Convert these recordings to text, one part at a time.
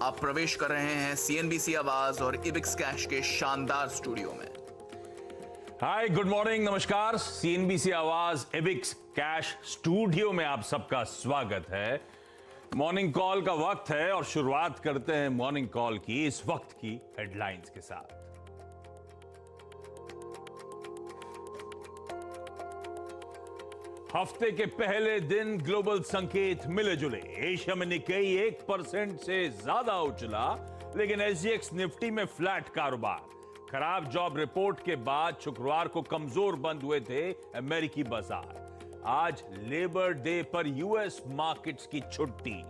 आप प्रवेश कर रहे हैं सीएनबीसी आवाज और इबिक्स कैश के शानदार स्टूडियो में। हाय, गुड मॉर्निंग, नमस्कार। सीएनबीसी आवाज इबिक्स कैश स्टूडियो में आप सबका स्वागत है। मॉर्निंग कॉल का वक्त है और शुरुआत करते हैं मॉर्निंग कॉल की इस वक्त की हेडलाइंस के साथ। हफ्ते के पहले दिन ग्लोबल संकेत मिले जुले। एशिया में निक्केई 1% से ज्यादा उछला, लेकिन एसजीएक्स निफ्टी में फ्लैट कारोबार। खराब जॉब रिपोर्ट के बाद शुक्रवार को कमजोर बंद हुए थे अमेरिकी बाजार। आज लेबर डे पर यूएस मार्केट्स की छुट्टी।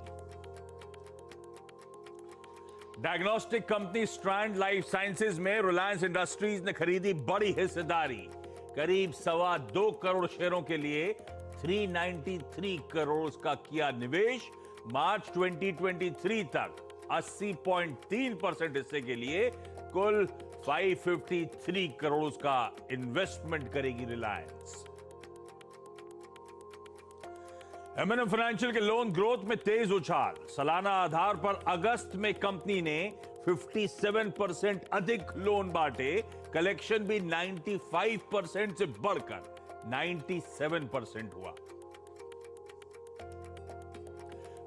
Diagnostic company strand life sciences में रिलायंस इंडस्ट्रीज ने खरीदी बड़ी हिस्सेदारी। करीब 2.25 करोड़ शेयरों के लिए 393 करोड़ का किया निवेश। मार्च 2023 तक 80.3% हिस्से के लिए कुल 553 करोड़ का इन्वेस्टमेंट करेगी रिलायंस। एमएनएम फाइनेंशियल के लोन ग्रोथ में तेज उछाल। सालाना आधार पर अगस्त में कंपनी ने 57% अधिक लोन बांटे। कलेक्शन भी 95% से बढ़कर 97% हुआ।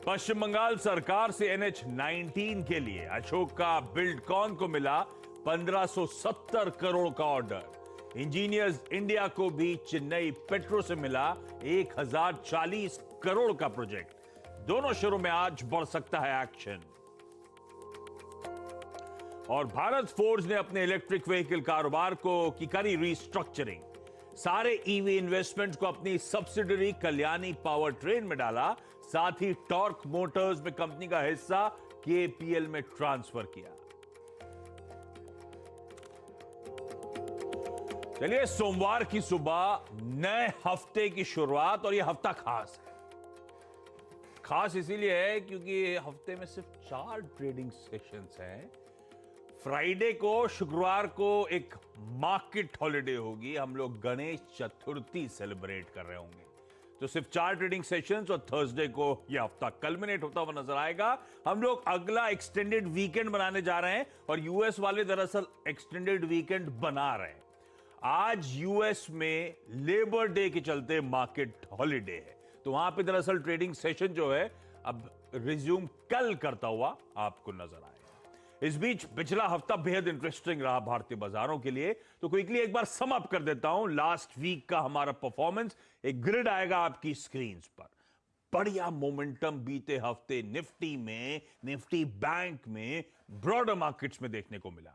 पश्चिम बंगाल सरकार से NH-19 के लिए अशोक का बिल्डकॉन को मिला 1570 करोड़ का ऑर्डर। इंजीनियर्स इंडिया को भी चेन्नई पेट्रो से मिला 1040 करोड़ का प्रोजेक्ट। दोनों शेयरों में आज बढ़ सकता है एक्शन। और भारत फोर्ज ने अपने इलेक्ट्रिक व्हीकल कारोबार को की करी रीस्ट्रक्चरिंग। सारे ईवी इन्वेस्टमेंट को अपनी सब्सिडरी कल्याणी पावर ट्रेन में डाला। साथ ही टॉर्क मोटर्स में कंपनी का हिस्सा KPL में ट्रांसफर किया। चलिए, सोमवार की सुबह नए हफ्ते की शुरुआत, और यह हफ्ता खास है। खास इसीलिए है क्योंकि हफ्ते में सिर्फ 4 ट्रेडिंग सेशंस हैं। फ्राइडे को, शुक्रवार को एक मार्केट हॉलिडे होगी। हम लोग गणेश चतुर्थी सेलिब्रेट कर रहे होंगे, तो सिर्फ 4 ट्रेडिंग सेशंस, और थर्सडे को यह हफ्ता कल्मिनेट होता हुआ नजर आएगा। हम लोग अगला एक्सटेंडेड वीकेंड बनाने जा रहे हैं, और यूएस वाले दरअसल एक्सटेंडेड वीकेंड बना रहे हैं। आज यूएस में लेबर डे के चलते मार्केट हॉलिडे है, तो वहां पे दरअसल ट्रेडिंग सेशन जो है अब रिज्यूम कल करता हुआ आपको नजर आएगा। इस बीच पिछला हफ्ता बेहद इंटरेस्टिंग रहा भारतीय बाजारों के लिए, तो क्विकली एक बार सम अप कर देता हूं लास्ट वीक का हमारा परफॉर्मेंस। एक ग्रिड आएगा आपकी स्क्रीन पर। बढ़िया मोमेंटम बीते हफ्ते निफ्टी में, निफ्टी बैंक में, ब्रॉडर मार्केट्स में देखने को मिला।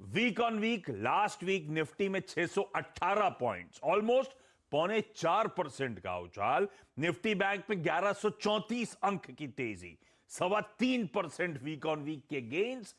Week on week, last week Nifty में 618 पॉइंट्स, ऑलमोस्ट 4.25% का उछाल। निफ्टी बैंक में 1134 अंक की तेजी, 3.25% वीक ऑन वीक के गेन्स।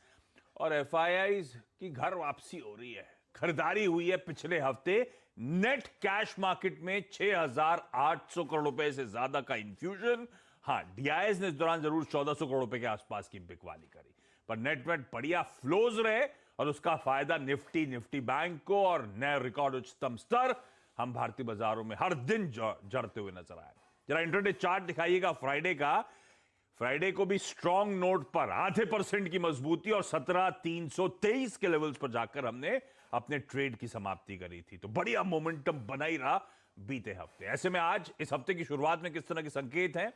और एफआईआईज की घर वापसी हो रही है, खरीदारी हुई है पिछले हफ्ते। नेट कैश मार्केट में 6,800 करोड़ रुपए से ज्यादा का इंफ्यूजन। हां, डीआईएस ने इस दौरान जरूर 1,400 करोड़ रुपए के आसपास की बिकवाली करी, पर नेट बढ़िया फ्लोज रहे, और उसका फायदा निफ्टी बैंक को, और नए रिकॉर्ड उच्चतम स्तर हम भारतीय बाजारों में हर दिन जड़ते हुए नजर आए। जरा इंटरडे चार्ट दिखाइएगा फ्राइडे का। फ्राइडे को भी स्ट्रॉन्ग नोट पर 0.5% की मजबूती और 17,323 के लेवल्स पर जाकर हमने अपने ट्रेड की समाप्ति करी थी। तो बढ़िया मोमेंटम बना ही रहा बीते हफ्ते। ऐसे में आज इस हफ्ते की शुरुआत में किस तरह के संकेत हैं?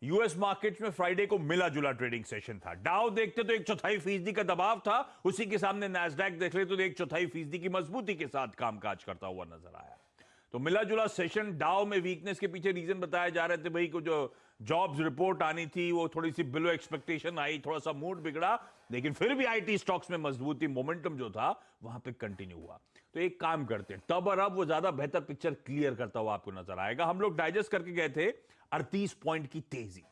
यूएस मार्केट्स में फ्राइडे को मिला जुला ट्रेडिंग सेशन था। डाउ देखते तो 1/4% का दबाव था, उसी के सामने नैस्डैक देख ले तो 1/4% की मजबूती के साथ कामकाज करता हुआ नजर आया। तो मिला जुला सेशन। डाउ में वीकनेस के पीछे रीजन बताए जा रहे थे भाई, को जो जॉब्स रिपोर्ट आनी थी वो थोड़ी सी बिलो एक्सपेक्टेशन आई, थोड़ा सा मूड बिगड़ा, लेकिन फिर भी आईटी स्टॉक्स में मजबूती, मोमेंटम जो था वहां पे कंटिन्यू हुआ। तो एक काम करते हैं, तब और अब वो ज्यादा बेहतर पिक्चर क्लियर करता हुआ आपको नजर आएगा। हम लोग डाइजेस्ट करके गए थे 38 पॉइंट की तेजी,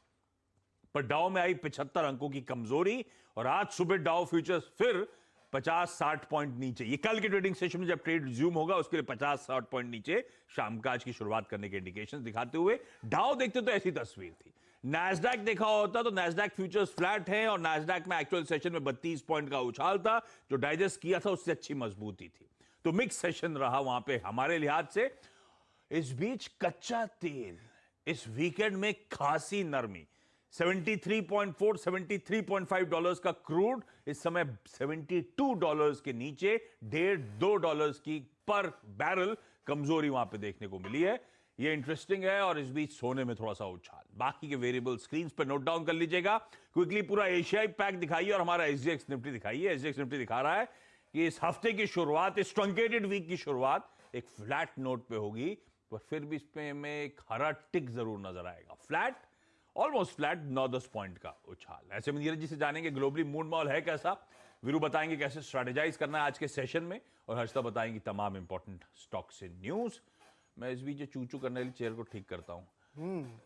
पर डाउ में आई 75 अंकों की कमजोरी, और आज सुबह डाउ फ्यूचर्स फिर 50-60 पॉइंट नीचे। ये कल के ट्रेडिंग सेशन में जब ट्रेड रिज्यूम होगा उसके लिए 50-60 पॉइंट नीचे शामकाज की शुरुआत करने के इंडिकेशंस दिखाते हुए। डाउ देखते तो ऐसी तस्वीर थी। नैस्डैक देखा होता तो नैस्डैक फ्यूचर्स फ्लैट है, और नैस्डैक में एक्चुअल सेशन में 32 पॉइंट का उछाल था। जो डाइजेस्ट किया था उससे अच्छी मजबूती थी। तो मिक्स सेशन रहा वहां पे हमारे लिहाज से। इस बीच कच्चा तेल इस वीकेंड में खासी नरमी, 73.4 $73.5 का क्रूड, इस समय $72 के नीचे, $1.5 की पर बैरल कमजोरी वहां पे देखने को मिली है। ये इंटरेस्टिंग है। और इस बीच सोने में थोड़ा सा उछाल। बाकी के वेरिएबल स्क्रीन पर नोट डाउन कर लीजिएगा। क्विकली पूरा एशियाई पैक दिखाइए और हमारा एसजीएक्स निफ्टी दिखाइए। एसजीएक्स निफ्टी दिखा रहा है कि इस हफ्ते की शुरुआत, इस ट्रंकेटेड वीक की शुरुआत एक फ्लैट नोट पे होगी, पर फिर भी इसमें में एक हरा टिक जरूर नजर आएगा। फ्लैट, ऑलमोस्ट फ्लैट, 9-10 पॉइंट का उछाल। ऐसे में नीरज जी से जानेंगे ग्लोबली मूड माहौल है कैसा, वीरू बताएंगे कैसे स्ट्रेटेजाइज करना है आज के सेशन में, और हर्षिता बताएंगी तमाम इंपॉर्टेंट स्टॉक्स इन न्यूज। मैं इस बीच चूचू करने वाली चेयर को ठीक करता हूँ,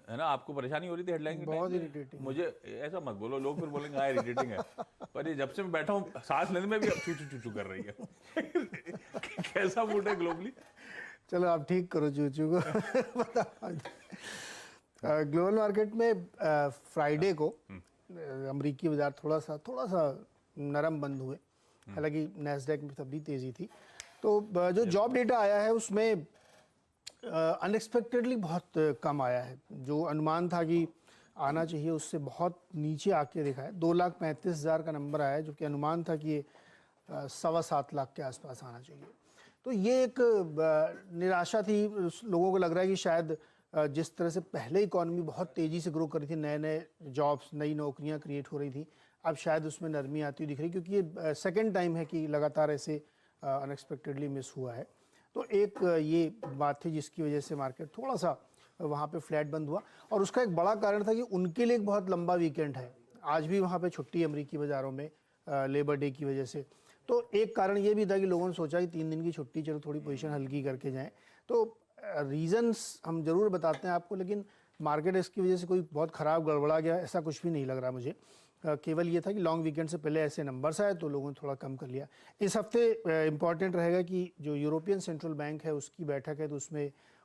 है ना। आपको परेशानी हो रही थी हेडलाइन के बहुत टाइम पे? इरिटेटिंग। मुझे ऐसा मत बोलो, लोग फिर बोलेंगे हाँ इरिटेटिंग है, पर ये जब से मैं बैठा हूँ सांस लेने में भी अब चूचू चूचू कर रही है। कैसा मूड है ग्लोबली? चलो आप ठीक करो चूचू को। ग्लोबल मार्केट में फ्राइडे को अमेरिकी बाजार थोड़ा सा नरम बंद हुए, हालांकि नैस्डैक में तब भी तेजी थी। तो जो जॉब डेटा आया है उसमें अनएक्सपेक्टेडली बहुत कम आया है। जो अनुमान था कि आना चाहिए उससे बहुत नीचे आके देखा है। 2,35,000 का नंबर आया है, जो कि अनुमान था कि ये 7.25 लाख के आसपास आना चाहिए। तो ये एक निराशा थी। लोगों को लग रहा है कि शायद जिस तरह से पहले इकॉनमी बहुत तेज़ी से ग्रो कर रही थी, नए नए जॉब्स, नई नौकरियां क्रिएट हो रही थी, अब शायद उसमें नरमी आती हुई दिख रही, क्योंकि ये सेकेंड टाइम है कि लगातार ऐसे अनएक्सपेक्टेडली मिस हुआ है। तो एक ये बात थी जिसकी वजह से मार्केट थोड़ा सा वहाँ पे फ्लैट बंद हुआ। और उसका एक बड़ा कारण था कि उनके लिए एक बहुत लंबा वीकेंड है। आज भी वहाँ पे छुट्टी अमेरिकी बाज़ारों में लेबर डे की वजह से। तो एक कारण ये भी था कि लोगों ने सोचा कि 3 दिन की छुट्टी, चलो थोड़ी पोजीशन हल्की करके जाएं। तो रीजंस हम जरूर बताते हैं आपको, लेकिन मार्केट इसकी वजह से कोई बहुत ख़राब गड़बड़ा गया ऐसा कुछ भी नहीं लग रहा मुझे। केवल ये था कि लॉन्ग वीकेंड से पहले ऐसे नंबर्स आए तो लोगों ने थोड़ा कम कर लिया। इस हफ्ते इम्पॉर्टेंट रहेगा कि जो यूरोपियन सेंट्रल बैंक है उसकी बैठक है, तो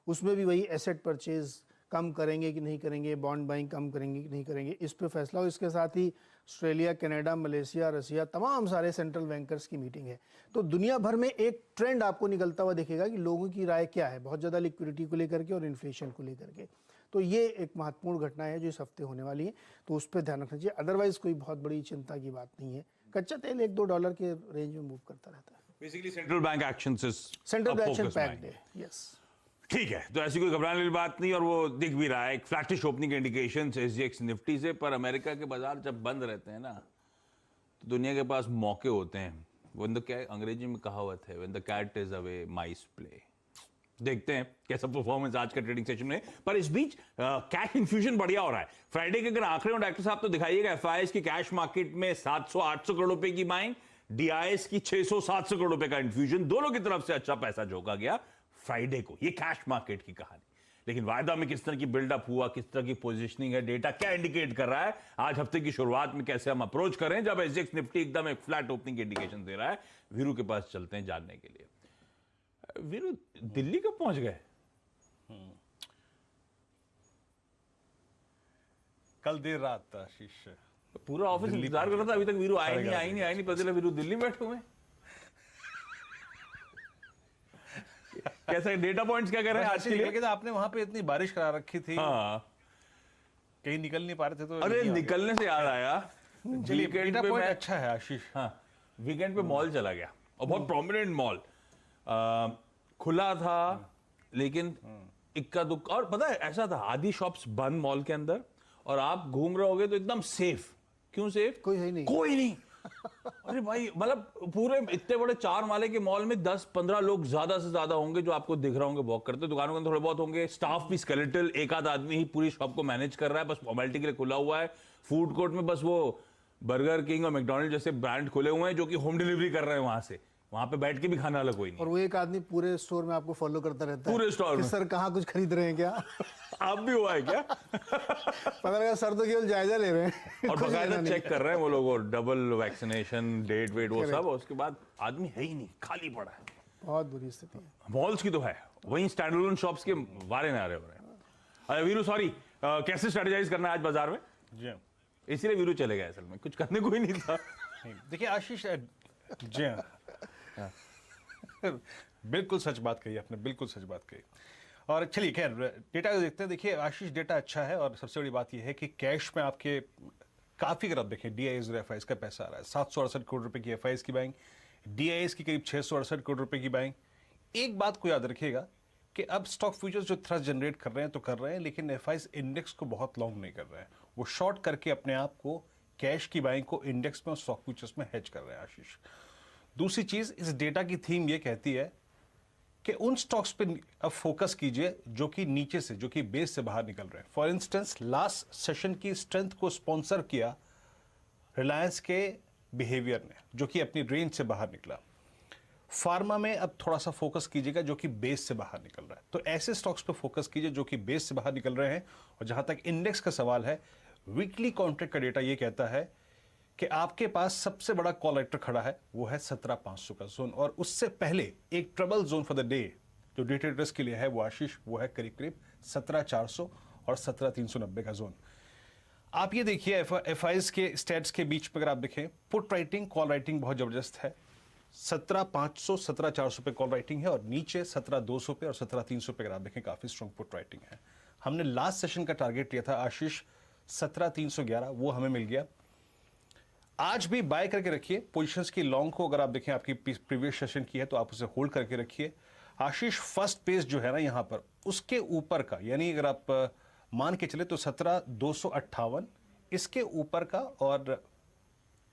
उसमें भी वही एसेट परचेज कम करेंगे कि नहीं करेंगे, बॉन्ड बाइंग कम करेंगे कि नहीं करेंगे, इस पे फैसला हो। इसके साथ ही ऑस्ट्रेलिया, कनाडा, मलेशिया, रसिया, तमाम सारे सेंट्रल बैंकर्स की मीटिंग है। तो दुनिया भर में एक ट्रेंड आपको निकलता हुआ दिखेगा कि लोगों की राय क्या है, बहुत ज़्यादा लिक्विडिटी को लेकर के और इन्फ्लेशन को लेकर के। तो ये एक महत्वपूर्ण घटना है जो इस हफ्ते होने वाली है, तो उस पर ध्यान रखना चाहिए। अदरवाइज कोई बहुत बड़ी चिंता की बात नहीं है। कच्चा तेल $1-2 के रेंज में मूव करता रहता है। Basically central bank actions is central action packed है, यस। ठीक है, तो ऐसी कोई घबराने वाली बात नहीं, और वो दिख भी रहा है एक flattish opening indication SGX Nifty से। पर अमेरिका के बाजार जब बंद रहते हैं ना, तो दुनिया के पास मौके होते हैं। व्हेन द कैट, अंग्रेजी में कहावत है, when the cat is away mice play. देखते हैं कैसा परफॉर्मेंस आज का ट्रेडिंग सेशन में। पर इस बीच कैश इन्फ्यूजन बढ़िया हो रहा है। फ्राइडे के अगर आंकड़े और डॉक्टर साहब तो दिखाइएगा, एफआईएस की कैश मार्केट में 700-800 करोड़ रुपए की बाइंग, डीआईएस की 600-700 करोड़ रुपए का इन्फ्यूजन, दोनों की तरफ से अच्छा पैसा झोंका गया फ्राइडे को। ये कैश मार्केट की कहानी। लेकिन वायदा में किस तरह की बिल्डअप हुआ, किस तरह की पोजीशनिंग है, डेटा क्या इंडिकेट कर रहा है, आज हफ्ते की शुरुआत में कैसे हम अप्रोच करें जब एसजीएक्स निफ्टी एकदम एक फ्लैट ओपनिंग की इंडिकेशन दे रहा है, वीरू के पास चलते हैं जानने के लिए। वीरू, दिल्ली कब पहुंच गए? कल देर रात आशीष, पूरा ऑफिस इंतजार कर रहा था, अभी तक वीरू आए नहीं, पता चला वीरू दिल्ली में बैठे हुए। कैसा डेटा पॉइंट्स क्या कह रहे हैं आज के लिए? लेकिन आपने वहां पे इतनी बारिश करा रखी थी, हाँ, कहीं निकल नहीं पा रहे थे, तो अरे निकलने से याद आया, चलिए वीकेंड डेटा पे पॉइंट मैं, अच्छा है आशीष। हाँ, वीकेंड पे मॉल चला गया और बहुत प्रोमिनेंट मॉल खुला था, लेकिन इक्का दुक्का, और पता है ऐसा था, आधी शॉप्स बंद मॉल के अंदर, और आप घूम रहे होगे तो एकदम सेफ। क्यों सेफ? कोई है नहीं, कोई नहीं। अरे भाई, मतलब पूरे इतने बड़े 4 माले के मॉल में 10-15 लोग ज्यादा से ज्यादा होंगे जो आपको दिख रहे होंगे वॉक करते। दुकानों के अंदर थोड़े बहुत होंगे, स्टाफ भी स्केलेटल, एक आध आदमी ही पूरी शॉप को मैनेज कर रहा है, बस फॉर्मेलिटी के लिए खुला हुआ है। फूड कोर्ट में बस वो बर्गर किंग और मैकडॉनल्ड जैसे ब्रांड खुले हुए हैं जो कि होम डिलीवरी कर रहे हैं वहां से, वहां पे बैठ के भी खाना वाला कोई नहीं। और वो एक आदमी पूरे स्टोर में आपको फॉलो करता रहता है, पूरे स्टोर में सर कहाँ कुछ खरीद रहे हैं क्या? आप भी हुआ है क्या? पता लगा सर तो केवल जायजा ले रहे हैं और बकायदा चेक कर रहे हैं वो लोग, और डबल वैक्सीनेशन, डेट वेट वो सब, और उसके बाद आदमी है ही नहीं, खाली पड़ा है। बहुत बुरी स्थिति है। मॉल्स की तो है, वहीं स्टैंड अलोन शॉप्स के वारे नारे हो रहे हैं। अरे वीरू सॉरी, कैसे स्ट्रेटेजाइज करना है आज बाजार में? जी इसीलिए वीरू चले गए, असल में कुछ करने को ही नहीं था। देखिए आशीष, जी हाँ, बिल्कुल सच बात कही आपने, बिल्कुल सच बात कही। और चलिए खैर डेटा देखते हैं। देखिए आशीष, डेटा अच्छा है और सबसे बड़ी बात यह है कि कैश में आपके काफी, अगर आप देखें डीआईएस और एफआईएस का पैसा आ रहा है। 768 करोड़ रुपए की एफआईएस की बाइंग, डीआईएस की करीब 668 करोड़ रुपए की बाइंग। एक बात को याद रखिएगा कि अब स्टॉक फ्यूचर्स जो थ्रस्ट जनरेट कर रहे हैं तो कर रहे हैं, लेकिन एफआईएस इंडेक्स को बहुत लॉन्ग नहीं कर रहे हैं। वो शॉर्ट करके अपने आप को कैश की बाइंग को इंडेक्स में और स्टॉक फ्यूचर्स में हेज कर रहे हैं आशीष। दूसरी चीज, इस डेटा की थीम ये कहती है कि उन स्टॉक्स पे अब फोकस कीजिए जो कि नीचे से, जो कि बेस से बाहर निकल रहे हैं। फॉर इंस्टेंस लास्ट सेशन की स्ट्रेंथ को स्पॉन्सर किया रिलायंस के बिहेवियर ने, जो कि अपनी रेंज से बाहर निकला। फार्मा में अब थोड़ा सा फोकस कीजिएगा जो कि बेस से बाहर निकल रहा है। तो ऐसे स्टॉक्स पे फोकस कीजिए जो कि बेस से बाहर निकल रहे हैं। और जहां तक इंडेक्स का सवाल है, वीकली कॉन्ट्रैक्ट का डेटा ये कहता है कि आपके पास सबसे बड़ा कॉल राइटर खड़ा है, वो है 17,500 का जोन। और उससे पहले एक trouble zone for the day जो डे ट्रेडर्स के लिए है वो आशीष, वो है करीब करीब 17,400 और 17,390 का जोन। आप ये देखिए एफआईएस के स्टेट्स के बीच में अगर आप देखें, पुट राइटिंग कॉल राइटिंग बहुत जबरदस्त है। 17,500 17,400 पे कॉल राइटिंग है और नीचे 17,200 पे और 17,300 पे अगर आप देखें काफी स्ट्रॉन्ग पुट राइटिंग है। हमने लास्ट सेशन का टारगेट लिया था आशीष 17,311, वो हमें मिल गया। आज भी बाय करके रखिए पोजीशंस की। लॉन्ग को अगर आप देखें आपकी प्रीवियस सेशन की है तो आप उसे होल्ड करके रखिए। आशीष फर्स्ट पेज जो है ना यहां पर, उसके ऊपर का, यानी अगर आप मान के चले तो 17,258 इसके ऊपर का, और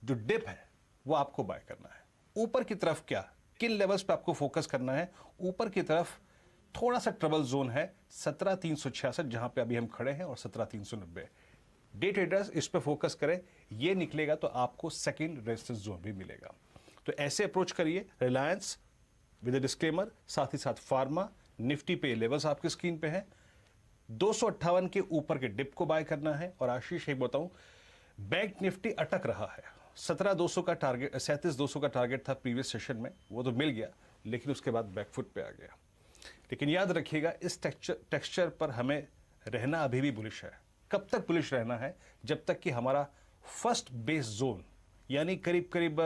जो डिप है वो आपको बाय करना है। ऊपर की तरफ क्या, किन लेवल्स पे आपको फोकस करना है? ऊपर की तरफ थोड़ा सा ट्रबल जोन है 17,366 जहां पे अभी हम खड़े हैं, और 17,390। डे ट्रेडर्स इस पे फोकस करें, ये निकलेगा तो आपको सेकंड रेजिस्टेंस जोन भी मिलेगा। तो ऐसे अप्रोच करिए। रिलायंस विद डिस्क्लेमर, साथ ही साथ फार्मा, निफ्टी पे लेवल्स आपकी स्क्रीन पे हैं। 258 के ऊपर के डिप को बाय करना है। और आशीष एक बताऊं, बैंक निफ्टी अटक रहा है। 17,200 का टारगेट, 37,200 का टारगेट था प्रीवियस सेशन में, वो तो मिल गया, लेकिन उसके बाद बैकफुट पे आ गया। लेकिन याद रखिएगा इस टेक्सचर पर हमें रहना अभी भी बुलिश है। कब तक बुलिश रहना है? जब तक कि हमारा फर्स्ट बेस जोन, यानी करीब करीब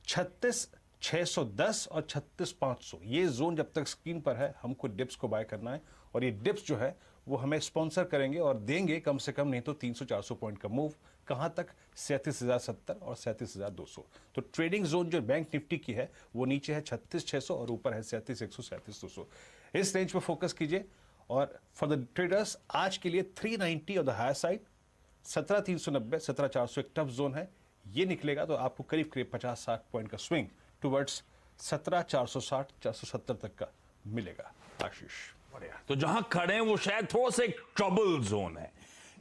36,610 और 36,500, ये जोन जब तक स्क्रीन पर है, हमको डिप्स को बाय करना है। और ये डिप्स जो है वो हमें स्पॉन्सर करेंगे और देंगे कम से कम नहीं तो 300-400 पॉइंट का मूव। कहां तक? 37,070 और 37,200। तो ट्रेडिंग जोन जो बैंक निफ्टी की है वो नीचे है 36,600 और ऊपर है 37,100 37,200। इस रेंज पे फोकस कीजिए। और फॉर द ट्रेडर्स आज के लिए 390 ऑन द हायर साइड, 17,390 17,400 एक टफ जोन है। ये निकलेगा तो आपको करीब करीब 50-60 पॉइंट का स्विंग टुवर्ड्स 17,460 470 तक का मिलेगा आशीष। तो जहां खड़े हैं वो शायद थोड़ा सा एक ट्रबल जोन है।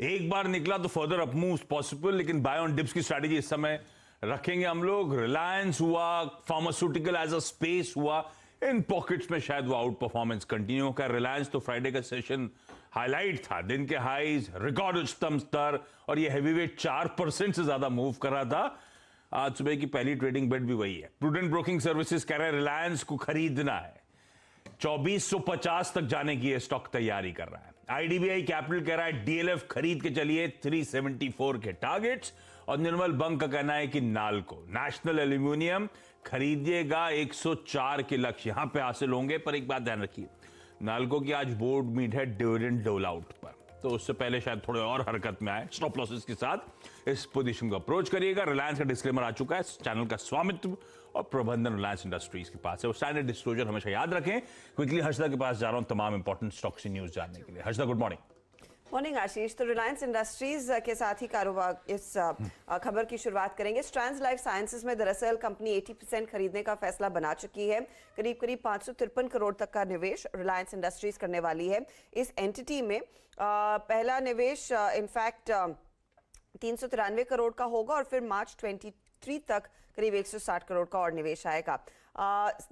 एक बार निकला तो फर्दर अप मूव पॉसिबल, लेकिन बाय ऑन डिप्स की स्ट्रैटेजी इस समय रखेंगे हम लोग। रिलायंस हुआ, फार्मास्यूटिकल एज अ स्पेस हुआ, इन पॉकेट्स में शायद वो आउट परफॉर्मेंस कंटिन्यू कर। रिलायंस तो फ्राइडे का सेशन हाईलाइट था, दिन के हाईज, रिकॉर्ड उच्चतम स्तर, और ये हैवीवेट 4% से ज्यादा मूव कर रहा था। आज सुबह की पहली ट्रेडिंग बेट भी वही है। प्रूडेंट ब्रोकिंग सर्विसेज कह रहे हैं रिलायंस को खरीदना है, 2450 तक जाने की स्टॉक तैयारी कर रहा है। आईडीबीआई कैपिटल कह रहा है डीएलएफ खरीद के चलिए 374 के टारगेट्स। और निर्मल बंग का कहना है कि नालको, नेशनल एल्यूमिनियम, खरीदिएगा 104 के लक्ष्य यहां पे हासिल होंगे। पर एक बात ध्यान रखिए, नालको की आज बोर्ड मीट है डिविडेंड डोल आउट पर, तो उससे पहले शायद थोड़े और हरकत में आए। स्टॉप लॉसेस के साथ इस पोजीशन को अप्रोच करिएगा। रिलायंस का डिस्क्लेमर आ चुका है, चैनल का स्वामित्व और प्रबंधन रिलायंस इंडस्ट्रीज के पास है। वो स्टैंडर्ड डिस्क्लोजर हमेशा याद रखें। क्विकली हर्षदा के पास जा रहा हूं तमाम इंपॉर्टेंट स्टॉक्स की न्यूज जानने के लिए। Harshada, good morning. मॉर्निंग आशीष। तो रिलायंस इंडस्ट्रीज के साथ ही कारोबार इस खबर की शुरुआत करेंगे। स्ट्रैंड्स लाइफ साइंसेज में दरअसल कंपनी 80% खरीदने का फैसला बना चुकी है। करीब करीब 553 करोड़ तक का निवेश रिलायंस इंडस्ट्रीज करने वाली है इस एंटिटी में। पहला निवेश इनफैक्ट 393 करोड़ का होगा और फिर मार्च 23 तक करीब 160 करोड़ का और निवेश आएगा।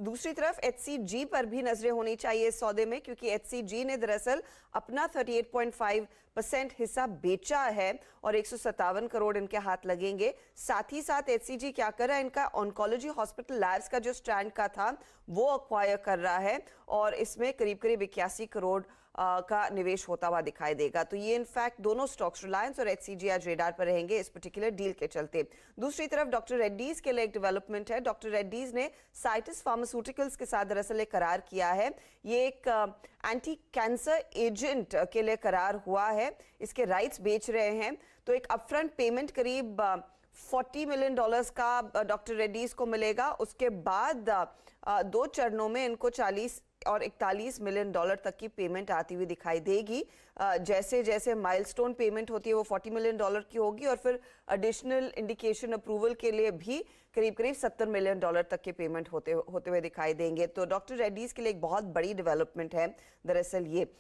दूसरी तरफ HCG पर भी नजरें होनी चाहिए इस सौदे में, क्योंकि HCG ने दरअसल अपना 38.5% हिस्सा बेचा है और 157 करोड़ इनके हाथ लगेंगे। साथ ही साथ HCG क्या कर रहा है, इनका ऑन्कोलॉजी हॉस्पिटल लैब्स का जो स्टैंड का था वो अक्वायर कर रहा है और इसमें करीब करीब 81 करोड़ का निवेश होता हुआ दिखाई देगा। तो ये इनफैक्ट दोनों स्टॉक्स रिलायंस और एचसीजी आज रेडार पर रहेंगे इस पर्टिकुलर डील के चलते। दूसरी तरफ डॉक्टर रेड्डीज के लिए एक डेवलपमेंट है। डॉक्टर रेड्डीज ने साइटस फार्मास्यूटिकल्स के साथ दरअसल एक करार किया है। ये एक एंटी कैंसर एजेंट के लिए करार हुआ है, इसके राइट्स बेच रहे हैं। तो एक अपफ्रंट पेमेंट करीब $40 मिलियन का डॉक्टर रेड्डीज को मिलेगा। उसके बाद 2 चरणों में इनको 40 और 41 मिलियन डॉलर तक की पेमेंट आती हुई दिखाई देगी। जैसे जैसे माइलस्टोन पेमेंट होती है वो $40 मिलियन की होगी और फिर एडिशनल इंडिकेशन अप्रूवल के लिए भी करीब करीब $70 मिलियन तक के पेमेंट होते हुए दिखाई देंगे। तो डॉक्टर रेड्डीज के लिए एक बहुत बड़ी डेवलपमेंट है दरअसल ये।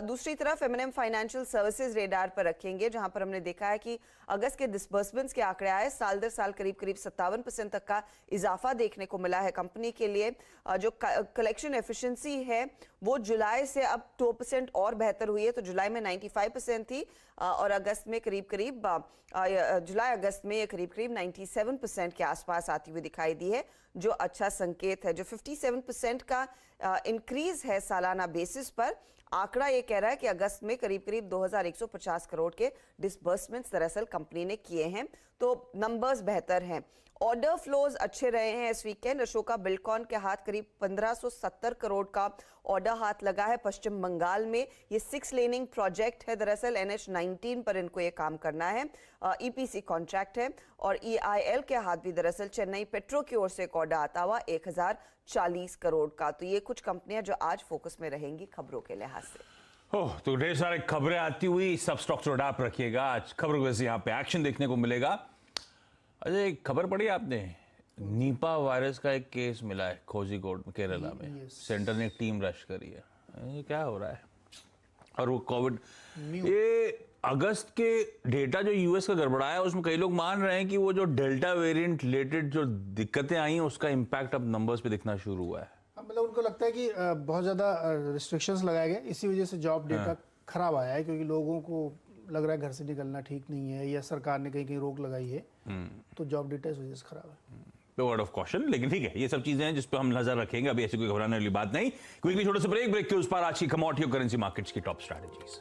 दूसरी तरफ एम फाइनेंशियल सर्विसेज रेडार पर रखेंगे, जहां पर हमने देखा है कि अगस्त के डिसबर्समेंट्स के आंकड़े आए, साल दर साल करीब करीब 57% तक का इजाफा देखने को मिला है कंपनी के लिए। जो कलेक्शन एफिशिएंसी है वो जुलाई से अब 2% और बेहतर हुई है। तो जुलाई में 95% थी और अगस्त में करीब जुलाई अगस्त में ये करीब 97% के आसपास आती हुई दिखाई दी है, जो अच्छा संकेत है। जो 57% का इंक्रीज है सालाना बेसिस पर, आंकड़ा ये कह रहा है कि अगस्त में करीब 2150 करोड़ के डिसबर्समेंट्स दरअसल कंपनी ने किए हैं। तो नंबर्स बेहतर हैं। ऑर्डर फ्लोज अच्छे रहे हैं इस वीकेंड। अशोका बिल्डकॉन के हाथ करीब 1570 करोड़ का ऑर्डर हाथ लगा है पश्चिम बंगाल में। ये 6 लेनिंग प्रोजेक्ट है दरअसल, NH19 पर इनको ये काम करना है। EPC कॉन्ट्रैक्ट है। और EIL के हाथ भी दरअसल चेन्नई पेट्रो की ओर से एक ऑर्डर आता हुआ 1040 करोड़ का। तो ये कुछ कंपनियां जो आज फोकस में रहेंगी खबरों के लिहाज से। ओह, तो ढेर सारे खबरें आती हुई, सब स्टॉक्स रेडार पर रखिएगा। आज खबरों की वजह से यहाँ पे एक्शन देखने को मिलेगा। अजय, एक खबर पढ़ी आपने? नीपा वायरस का एक केस मिला है कोझिकोड में, केरला में। सेंटर ने एक टीम रश करी है। ये क्या हो रहा है? और वो कोविड, ये अगस्त के डेटा जो यूएस का गड़बड़ाया है, उसमें कई लोग मान रहे हैं कि वो जो डेल्टा वेरिएंट रिलेटेड जो दिक्कतें आई हैं उसका इम्पैक्ट अब नंबर्स पे दिखना शुरू हुआ है। मतलब उनको लगता है कि बहुत ज़्यादा रिस्ट्रिक्शंस लगाए गए, इसी वजह से जॉब डेटा खराब आया है, क्योंकि लोगों को लग रहा है घर से निकलना ठीक नहीं है या सरकार ने कहीं कहीं रोक लगाई है। तो जॉब डेटा इस वजह से खराब है। वर्ड ऑफ कॉशन, लेकिन ठीक है, ये सब चीजें हैं जिस पे हम नजर रखेंगे। अभी ऐसी कोई घबराने वाली बात नहीं। क्विकली छोटे से ब्रेक के उस पर आज की कमोडिटी और करेंसी मार्केट्स की टॉप स्ट्रैटेजीज।